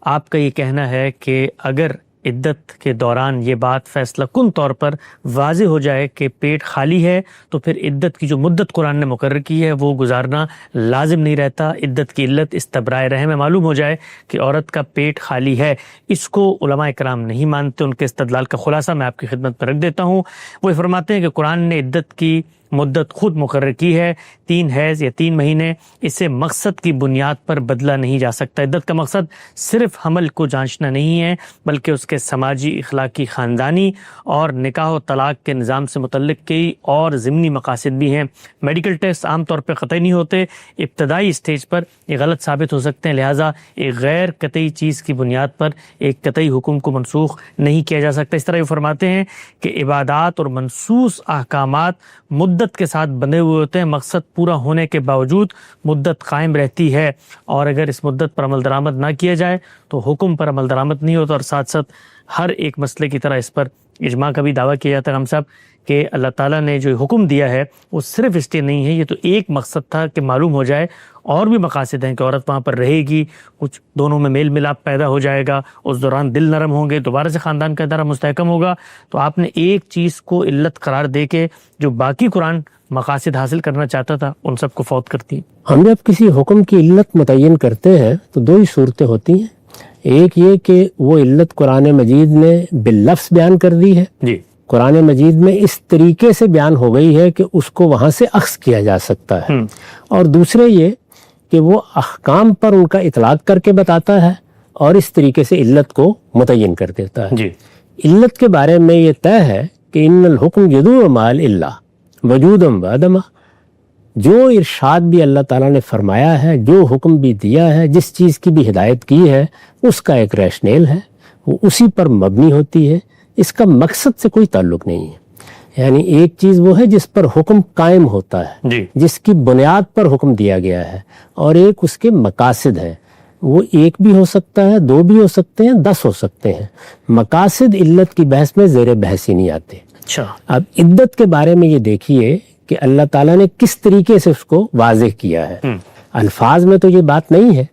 آپ کا یہ کہنا ہے کہ اگر عدت کے دوران یہ بات فیصلہ کن طور پر واضح ہو جائے کہ پیٹ خالی ہے تو پھر عدت کی جو مدت قرآن نے مقرر کی ہے وہ گزارنا لازم نہیں رہتا. عدت کی علت استبراء رحم میں معلوم ہو جائے کہ عورت کا پیٹ خالی ہے. اس کو علماء اکرام نہیں مانتے. ان کے استدلال کا خلاصہ میں آپ کی خدمت میں رکھ دیتا ہوں. وہ فرماتے ہیں کہ قرآن نے عدت کی مدت خود مقرر کی ہے 3 حیض یا 3 مہینے. اسے مقصد کی بنیاد پر بدلا نہیں جا سکتا. عدت کا مقصد صرف حمل کو جانچنا نہیں ہے بلکہ اس کے سماجی، اخلاقی، خاندانی اور نکاح و طلاق کے نظام سے متعلق کئی اور ضمنی مقاصد بھی ہیں. میڈیکل ٹیسٹ عام طور پہ قطعی نہیں ہوتے، ابتدائی اسٹیج پر یہ غلط ثابت ہو سکتے ہیں. لہٰذا ایک غیر قطعی چیز کی بنیاد پر ایک قطعی حکم کو منسوخ نہیں کیا جا سکتا. اس طرح یہ فرماتے ہیں کہ عبادات اور منصوص احکامات مدت کے ساتھ بندھے ہوئے ہوتے ہیں. مقصد پورا ہونے کے باوجود مدت قائم رہتی ہے، اور اگر اس مدت پر عمل درآمد نہ کیا جائے تو حکم پر عمل درآمد نہیں ہوتا. اور ساتھ ساتھ ہر ایک مسئلے کی طرح اس پر اجماع کا بھی دعویٰ کیا جاتا ہے ہم صاحب کہ اللہ تعالیٰ نے جو حکم دیا ہے وہ صرف اس لیے نہیں ہے، یہ تو ایک مقصد تھا کہ معلوم ہو جائے. اور بھی مقاصد ہیں کہ عورت وہاں پر رہے گی، کچھ دونوں میں میل ملاپ پیدا ہو جائے گا، اس دوران دل نرم ہوں گے، دوبارہ سے خاندان کا ادارہ مستحکم ہوگا. تو آپ نے ایک چیز کو علت قرار دے کے جو باقی قرآن مقاصد حاصل کرنا چاہتا تھا ان سب کو فوت کرتی. ہم جب کسی حکم کی علت متعین کرتے ہیں تو 2 ہی صورتیں ہوتی ہیں. ایک یہ کہ وہ علت قرآن مجید نے باللفظ بیان کر دی ہے، جی، قرآن مجید میں اس طریقے سے بیان ہو گئی ہے کہ اس کو وہاں سے اخذ کیا جا سکتا ہے. اور دوسرے یہ کہ وہ احکام پر ان کا اطلاق کر کے بتاتا ہے اور اس طریقے سے علت کو متعین کر دیتا ہے. جی، علت کے بارے میں یہ طے ہے کہ ان الحکم یدور مال اللہ وجودم وعدمہ. جو ارشاد بھی اللہ تعالیٰ نے فرمایا ہے، جو حکم بھی دیا ہے، جس چیز کی بھی ہدایت کی ہے، اس کا ایک ریشنیل ہے، وہ اسی پر مبنی ہوتی ہے. اس کا مقصد سے کوئی تعلق نہیں ہے. یعنی ایک چیز وہ ہے جس پر حکم قائم ہوتا ہے، جی، جس کی بنیاد پر حکم دیا گیا ہے، اور ایک اس کے مقاصد ہیں. وہ ایک بھی ہو سکتا ہے، 2 بھی ہو سکتے ہیں، 10 ہو سکتے ہیں. مقاصد علت کی بحث میں زیر بحث ہی نہیں آتے. اچھا، اب عدت کے بارے میں یہ دیکھیے کہ اللہ تعالیٰ نے کس طریقے سے اس کو واضح کیا ہے. الفاظ میں تو یہ بات نہیں ہے،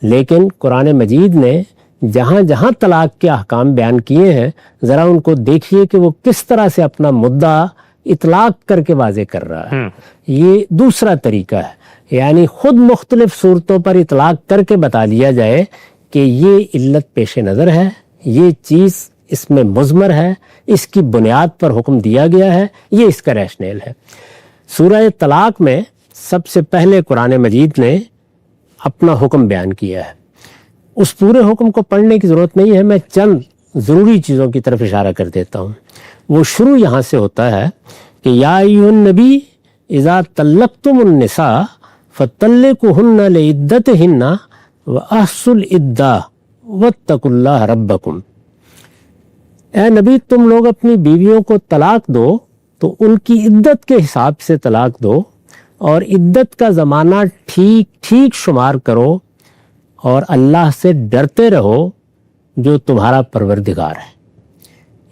لیکن قرآن مجید نے جہاں جہاں طلاق کے احکام بیان کیے ہیں ذرا ان کو دیکھیے کہ وہ کس طرح سے اپنا مدعا اطلاق کر کے واضح کر رہا ہے. یہ دوسرا طریقہ ہے، یعنی خود مختلف صورتوں پر اطلاق کر کے بتا دیا جائے کہ یہ علت پیش نظر ہے، یہ چیز اس میں مضمر ہے، اس کی بنیاد پر حکم دیا گیا ہے، یہ اس کا ریشنیل ہے. سورہ طلاق میں سب سے پہلے قرآن مجید نے اپنا حکم بیان کیا ہے. اس پورے حکم کو پڑھنے کی ضرورت نہیں ہے، میں چند ضروری چیزوں کی طرف اشارہ کر دیتا ہوں. وہ شروع یہاں سے ہوتا ہے کہ یا ایھا النبی اذا طلقتم النساء فطلقوہن لعدتہن واحصوا العدۃ واتقوا اللہ ربکم. اے نبی، تم لوگ اپنی بیویوں کو طلاق دو تو ان کی عدت کے حساب سے طلاق دو اور عدت کا زمانہ ٹھیک ٹھیک شمار کرو اور اللہ سے ڈرتے رہو جو تمہارا پروردگار ہے.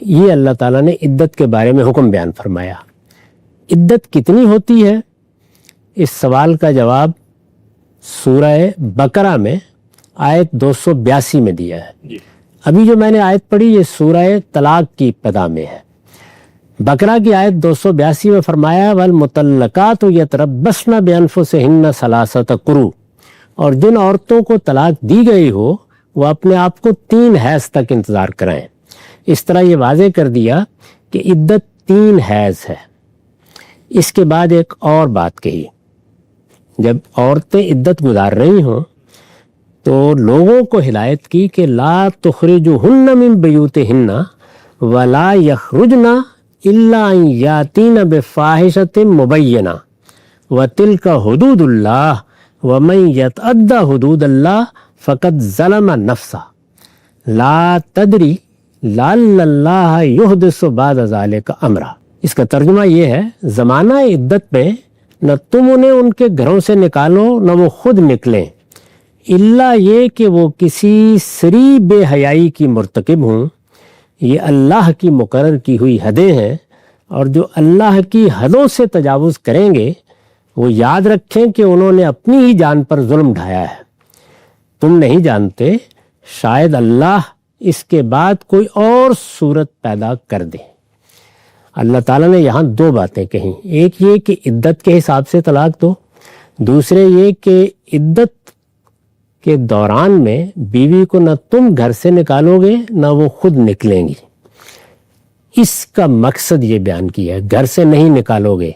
یہ اللہ تعالیٰ نے عدت کے بارے میں حکم بیان فرمایا. عدت کتنی ہوتی ہے؟ اس سوال کا جواب سورہ بقرہ میں آیت 282 میں دیا ہے. ابھی جو میں نے آیت پڑھی یہ سورہ طلاق کی ابتدا میں ہے. بقرہ کی آیت 282 میں فرمایا والمطلقات یتربصن بانفسہن ثلاثۃ قروء. اور جن عورتوں کو طلاق دی گئی ہو وہ اپنے آپ کو 3 حیض تک انتظار کرائیں. اس طرح یہ واضح کر دیا کہ عدت 3 حیض ہے. اس کے بعد ایک اور بات کہی، جب عورتیں عدت گزار رہی ہوں تو لوگوں کو ہدایت کی کہ لا تخرجوہن من بیوتہن ولا یخرجن الا ان یاتین بفاحشۃ مبینہ وتلک حدود اللہ ومن یتعد حدود اللہ فقد ظلم نفسہ لا تدری لعل اللہ یحدث بعد ذلک امرا. اس کا ترجمہ یہ ہے زمانہ عدت میں نہ تم انہیں ان کے گھروں سے نکالو نہ وہ خود نکلیں، الا یہ کہ وہ کسی سری بے حیائی کی مرتکب ہوں. یہ اللہ کی مقرر کی ہوئی حدیں ہیں، اور جو اللہ کی حدوں سے تجاوز کریں گے وہ یاد رکھیں کہ انہوں نے اپنی ہی جان پر ظلم ڈھایا ہے. تم نہیں جانتے شاید اللہ اس کے بعد کوئی اور صورت پیدا کر دے۔ اللہ تعالیٰ نے یہاں دو باتیں کہیں، ایک یہ کہ عدت کے حساب سے طلاق دو، دوسرے یہ کہ عدت کے دوران میں بیوی کو نہ تم گھر سے نکالو گے نہ وہ خود نکلیں گی۔ اس کا مقصد یہ بیان کیا ہے، گھر سے نہیں نکالو گے،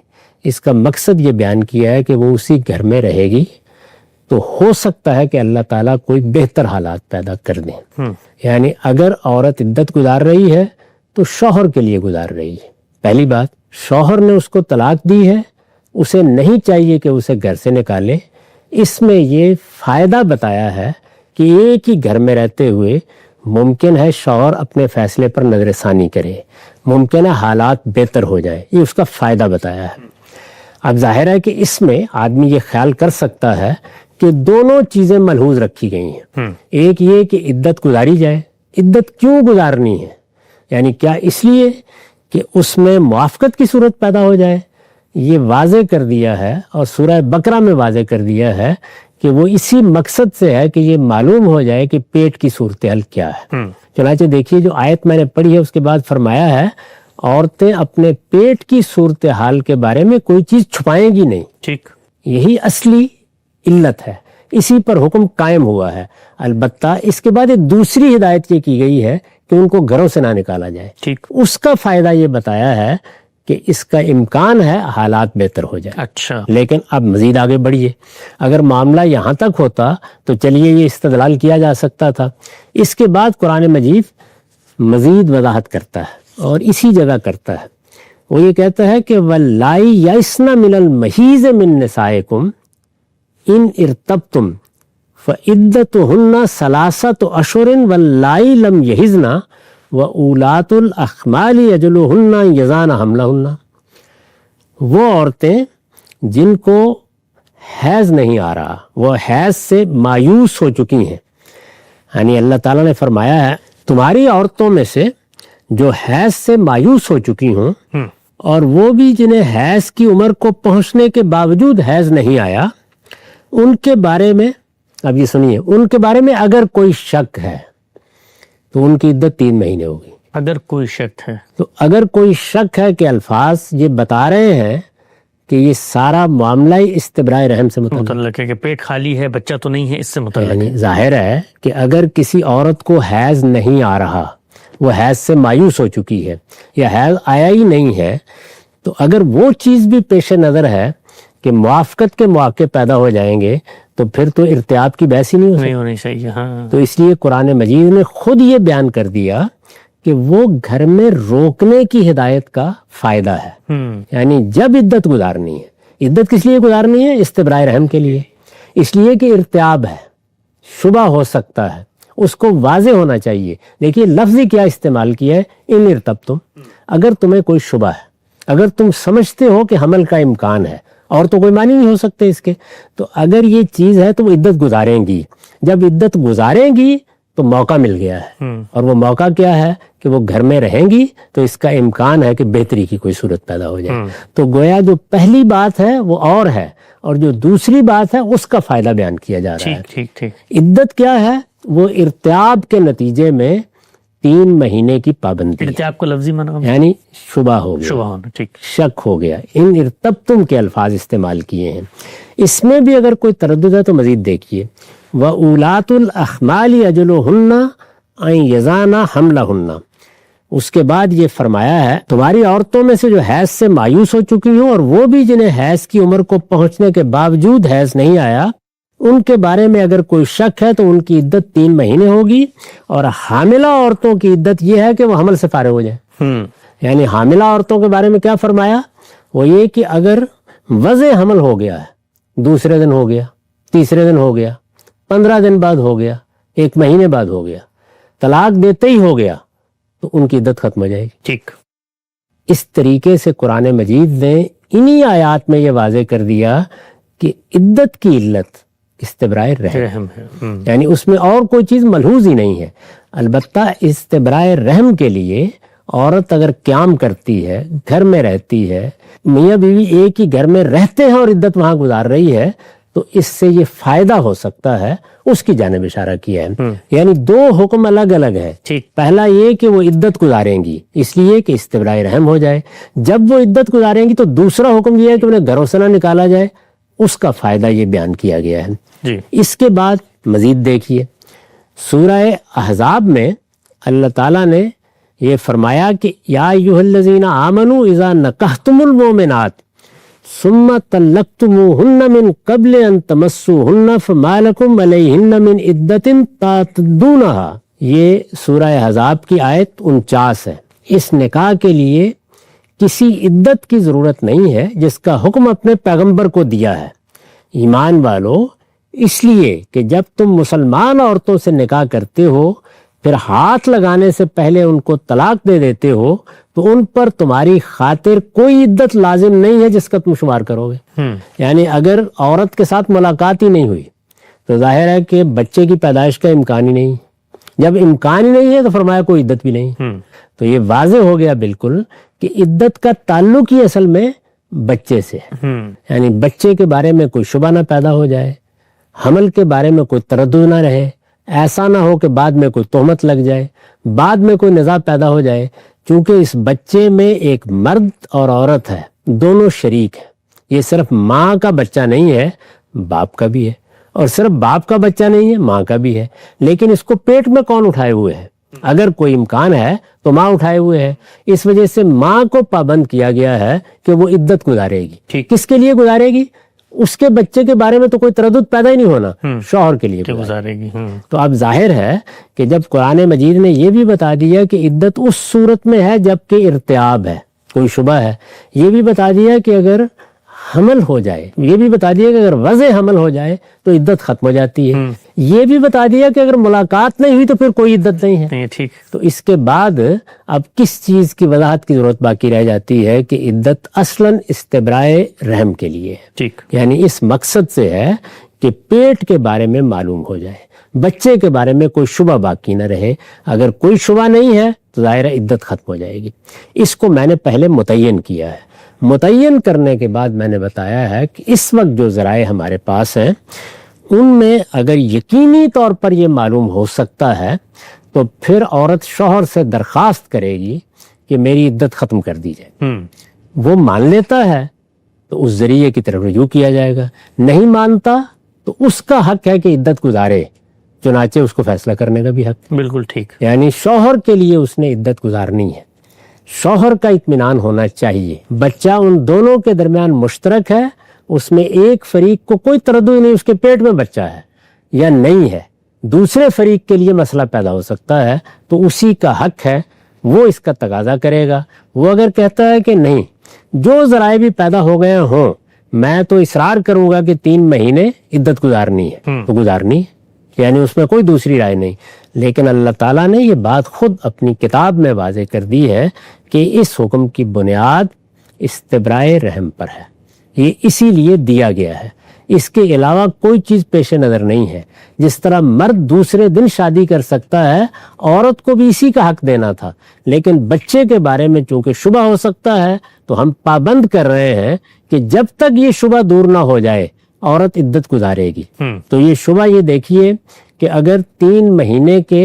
اس کا مقصد یہ بیان کیا ہے کہ وہ اسی گھر میں رہے گی، تو ہو سکتا ہے کہ اللہ تعالیٰ کوئی بہتر حالات پیدا کر دیں۔ یعنی اگر عورت عدت گزار رہی ہے تو شوہر کے لیے گزار رہی ہے۔ پہلی بات، شوہر نے اس کو طلاق دی ہے، اسے نہیں چاہیے کہ اسے گھر سے نکالے۔ اس میں یہ فائدہ بتایا ہے کہ ایک ہی گھر میں رہتے ہوئے ممکن ہے شوہر اپنے فیصلے پر نظر ثانی کرے، ممکن ہے حالات بہتر ہو جائیں، یہ اس کا فائدہ بتایا ہے۔ اب ظاہر ہے کہ اس میں آدمی یہ خیال کر سکتا ہے کہ دونوں چیزیں ملحوظ رکھی گئی ہیں۔ ایک یہ کہ عدت گزاری جائے، عدت کیوں گزارنی ہے؟ یعنی کیا اس لیے کہ اس میں موافقت کی صورت پیدا ہو جائے؟ یہ واضح کر دیا ہے اور سورہ بقرہ میں واضح کر دیا ہے کہ وہ اسی مقصد سے ہے کہ یہ معلوم ہو جائے کہ پیٹ کی صورتحال کیا ہے۔ چنانچہ دیکھیے جو آیت میں نے پڑھی ہے اس کے بعد فرمایا ہے عورتیں اپنے پیٹ کی صورتحال کے بارے میں کوئی چیز چھپائیں گی نہیں۔ ٹھیک، یہی اصلی علت ہے، اسی پر حکم قائم ہوا ہے۔ البتہ اس کے بعد ایک دوسری ہدایت یہ کی گئی ہے کہ ان کو گھروں سے نہ نکالا جائے۔ ٹھیک، اس کا فائدہ یہ بتایا ہے کہ اس کا امکان ہے حالات بہتر ہو جائے۔ اچھا، لیکن اب مزید آگے بڑھیے، اگر معاملہ یہاں تک ہوتا تو چلیے یہ استدلال کیا جا سکتا تھا۔ اس کے بعد قرآن مجید مزید وضاحت کرتا ہے اور اسی جگہ کرتا ہے۔ وہ یہ کہتا ہے کہ وَاللَّائِي يَئِسْنَ مِنَ الْمَحِيضِ مِن نِّسَائِكُمْ إِنْ ارْتَبْتُمْ فَعِدَّتُهُنَّ ثَلَاثَةُ أَشْهُرٍ وَاللَّائِي لَمْ يَحِضْنَ وَأُولَاتُ الْأَحْمَالِ يَجْلُوهُنَّ يَضَعْنَ حَمْلَهُنَّ، وہ عورتیں جن کو حیض نہیں آ رہا، وہ حیض سے مایوس ہو چکی ہیں، یعنی اللہ تعالیٰ نے فرمایا ہے تمہاری عورتوں میں سے جو حیض سے مایوس ہو چکی ہوں اور وہ بھی جنہیں حیض کی عمر کو پہنچنے کے باوجود حیض نہیں آیا، ان کے بارے میں، اب یہ سنیے، ان کے بارے میں اگر کوئی شک ہے تو ان کی عدت 3 مہینے ہوگی۔ اگر کوئی شک ہے تو اگر کوئی شک ہے کہ الفاظ یہ بتا رہے ہیں کہ یہ سارا معاملہ ہی استبراء رحم سے متعلق ہے کہ پیٹ خالی ہے، بچہ تو نہیں ہے، اس سے متعلق یعنی ظاہر ہے کہ اگر کسی عورت کو حیض نہیں آ رہا، وہ حیض سے مایوس ہو چکی ہے یا حیض آیا ہی نہیں ہے، تو اگر وہ چیز بھی پیش نظر ہے کہ موافقت کے مواقع پیدا ہو جائیں گے تو پھر تو ارتیاب کی بحث ہی نہیں ہو سکتی۔ نہیں ہونی چاہیے۔ ہاں، تو اس لیے قرآن مجید نے خود یہ بیان کر دیا کہ وہ گھر میں روکنے کی ہدایت کا فائدہ ہے۔ یعنی جب عدت گزارنی ہے، عدت کس لیے گزارنی ہے؟ استبراء رحم کے لیے، اس لیے کہ ارتیاب ہے، شبہ ہو سکتا ہے، اس کو واضح ہونا چاہیے۔ دیکھیے لفظی کیا استعمال کیا ہے، ان ارتبتم، اگر تمہیں کوئی شبہ ہے، اگر تم سمجھتے ہو کہ حمل کا امکان ہے، اور تو کوئی معنی نہیں ہو سکتے اس کے، تو اگر یہ چیز ہے تو وہ عدت گزاریں گی۔ جب عدت گزاریں گی تو موقع مل گیا ہے، اور وہ موقع کیا ہے کہ وہ گھر میں رہیں گی تو اس کا امکان ہے کہ بہتری کی کوئی صورت پیدا ہو جائے۔ تو گویا جو پہلی بات ہے وہ اور ہے، اور جو دوسری بات ہے اس کا فائدہ بیان کیا جا رہا ہے۔ ٹھیک ٹھیک۔ عدت کیا ہے؟ وہ ارتیاب کے نتیجے میں 3 مہینے کی پابندی ہے۔ ارتیاب کو لفظی معنی یعنی شبہ ہو گیا، شبہ ہونا، ٹھیک، شک ہو گیا، ان ارتبتم کے الفاظ استعمال کیے ہیں۔ اس میں بھی اگر کوئی تردد ہے تو مزید دیکھیے، وَأُولَاتُ الْأَحْمَالِ أَجَلُهُنَّ أَن يَضَعْنَ حَمْلَهُنَّ، اس کے بعد یہ فرمایا ہے تمہاری عورتوں میں سے جو حیض سے مایوس ہو چکی ہوں اور وہ بھی جنہیں حیض کی عمر کو پہنچنے کے باوجود حیض نہیں آیا، ان کے بارے میں اگر کوئی شک ہے تو ان کی عدت 3 مہینے ہوگی، اور حاملہ عورتوں کی عدت یہ ہے کہ وہ حمل سے فارغ ہو جائے۔ یعنی حاملہ عورتوں کے بارے میں کیا فرمایا؟ وہ یہ کہ اگر وضع حمل ہو گیا ہے، دوسرے دن ہو گیا، تیسرے دن ہو گیا، 15 دن بعد ہو گیا، 1 مہینے بعد ہو گیا، طلاق دیتے ہی ہو گیا، تو ان کی عدت ختم ہو جائے گی۔ ٹھیک، اس طریقے سے قرآن مجید نے انہی آیات میں یہ واضح کر دیا کہ عدت کی علت استبراء رحم ہے۔ یعنی اس میں اور کوئی چیز ملحوظ ہی نہیں ہے۔ البتہ استبراء رحم کے لیے عورت اگر قیام کرتی ہے، گھر میں رہتی ہے، میاں بیوی ایک ہی گھر میں رہتے ہیں اور عدت وہاں گزار رہی ہے، تو اس سے یہ فائدہ ہو سکتا ہے، اس کی جانب اشارہ کیا ہے۔ یعنی دو حکم الگ الگ ہیں۔ پہلا یہ کہ وہ عدت گزاریں گی اس لیے کہ استبراء رحم ہو جائے، جب وہ عدت گزاریں گی تو دوسرا حکم یہ ہے کہ انہیں گھروں سے نہ نکالا جائے، اس کا فائدہ یہ بیان کیا گیا ہے۔ اس کے بعد مزید دیکھیے سورہ احزاب میں اللہ تعالیٰ نے یہ فرمایا کہ یا ایھا الذین آمنوا اذا نکحتم المؤمنات ثم طلقتموہن من قبل ان تمسوہن فما لکم علیہن من عدت تعتدونہا، یہ سورہ احزاب کی آیت 49 ہے۔ اس نکاح کے لیے کسی عدت کی ضرورت نہیں ہے جس کا حکم اپنے پیغمبر کو دیا ہے۔ ایمان والو، اس لیے کہ جب تم مسلمان عورتوں سے نکاح کرتے ہو پھر ہاتھ لگانے سے پہلے ان کو طلاق دے دیتے ہو تو ان پر تمہاری خاطر کوئی عدت لازم نہیں ہے جس کا تم شمار کرو گے۔ یعنی اگر عورت کے ساتھ ملاقات ہی نہیں ہوئی تو ظاہر ہے کہ بچے کی پیدائش کا امکان ہی نہیں، جب امکان ہی نہیں ہے تو فرمایا کوئی عدت بھی نہیں۔ تو یہ واضح ہو گیا بالکل کہ عدت کا تعلق ہی اصل میں بچے سے ہے، یعنی بچے کے بارے میں کوئی شبہ نہ پیدا ہو جائے، حمل کے بارے میں کوئی تردد نہ رہے، ایسا نہ ہو کہ بعد میں کوئی تہمت لگ جائے، بعد میں کوئی نزاع پیدا ہو جائے، چونکہ اس بچے میں ایک مرد اور عورت ہے، دونوں شریک ہیں۔ یہ صرف ماں کا بچہ نہیں ہے، باپ کا بھی ہے، اور صرف باپ کا بچہ نہیں ہے، ماں کا بھی ہے، لیکن اس کو پیٹ میں کون اٹھائے ہوئے ہے؟ اگر کوئی امکان ہے تو ماں اٹھائے ہوئے ہے۔ اس وجہ سے ماں کو پابند کیا گیا ہے کہ وہ عدت گزارے گی۔ کس کے لیے گزارے گی؟ اس کے بچے کے بارے میں تو کوئی تردد پیدا ہی نہیں ہونا، شوہر کے لیے گزارے گی۔ تو اب ظاہر ہے کہ جب قرآن مجید نے یہ بھی بتا دیا کہ عدت اس صورت میں ہے جب کہ ارتیاب ہے، کوئی شبہ ہے، یہ بھی بتا دیا کہ اگر حمل ہو جائے، یہ بھی بتا دیا کہ اگر وضع حمل ہو جائے تو عدت ختم ہو جاتی ہے، یہ بھی بتا دیا کہ اگر ملاقات نہیں ہوئی تو پھر کوئی عدت نہیں ہے۔ تو اس کے بعد اب کس چیز کی وضاحت کی ضرورت باقی رہ جاتی ہے کہ عدت اصلاً استبراء رحم کے لیے ہے، یعنی اس مقصد سے ہے کہ پیٹ کے بارے میں معلوم ہو جائے، بچے کے بارے میں کوئی شبہ باقی نہ رہے۔ اگر کوئی شبہ نہیں ہے تو ظاہر عدت ختم ہو جائے گی۔ اس کو میں نے پہلے متعین کیا ہے۔ متعین کرنے کے بعد میں نے بتایا ہے کہ اس وقت جو ذرائع ہمارے پاس ہیں ان میں اگر یقینی طور پر یہ معلوم ہو سکتا ہے تو پھر عورت شوہر سے درخواست کرے گی کہ میری عدت ختم کر دی جائے۔ وہ مان لیتا ہے تو اس ذریعے کی طرف رجوع کیا جائے گا، نہیں مانتا تو اس کا حق ہے کہ عدت گزارے، چنانچہ اس کو فیصلہ کرنے کا بھی حق۔ بالکل ٹھیک، یعنی شوہر کے لیے اس نے عدت گزارنی ہے، شوہر کا اطمینان ہونا چاہیے۔ بچہ ان دونوں کے درمیان مشترک ہے، اس میں ایک فریق کو کوئی تردد نہیں اس کے پیٹ میں بچہ ہے یا نہیں ہے، دوسرے فریق کے لیے مسئلہ پیدا ہو سکتا ہے تو اسی کا حق ہے، وہ اس کا تقاضا کرے گا۔ وہ اگر کہتا ہے کہ نہیں، جو ذرائع بھی پیدا ہو گئے ہوں میں تو اصرار کروں گا کہ 3 مہینے عدت گزارنی ہے تو گزارنی ہے، یعنی اس میں کوئی دوسری رائے نہیں۔ لیکن اللہ تعالیٰ نے یہ بات خود اپنی کتاب میں واضح کر دی ہے کہ اس حکم کی بنیاد استبراء رحم پر ہے، یہ اسی لیے دیا گیا ہے، اس کے علاوہ کوئی چیز پیش نظر نہیں ہے۔ جس طرح مرد دوسرے دن شادی کر سکتا ہے، عورت کو بھی اسی کا حق دینا تھا، لیکن بچے کے بارے میں چونکہ شبہ ہو سکتا ہے تو ہم پابند کر رہے ہیں کہ جب تک یہ شبہ دور نہ ہو جائے عورت عدت گزارے گی۔ تو یہ شبہ یہ دیکھیے کہ اگر 3 مہینے کے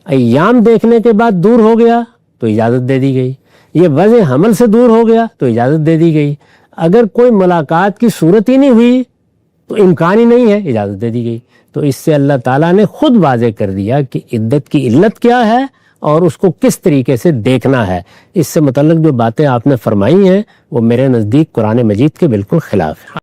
ایام دیکھنے کے بعد دور ہو گیا تو اجازت دے دی گئی، یہ وضع حمل سے دور ہو گیا تو اجازت دے دی گئی، اگر کوئی ملاقات کی صورت ہی نہیں ہوئی تو امکان ہی نہیں ہے، اجازت دے دی گئی۔ تو اس سے اللہ تعالیٰ نے خود واضح کر دیا کہ عدت کی علت کیا ہے اور اس کو کس طریقے سے دیکھنا ہے۔ اس سے متعلق جو باتیں آپ نے فرمائی ہیں وہ میرے نزدیک قرآن مجید کے بالکل خلاف ہیں۔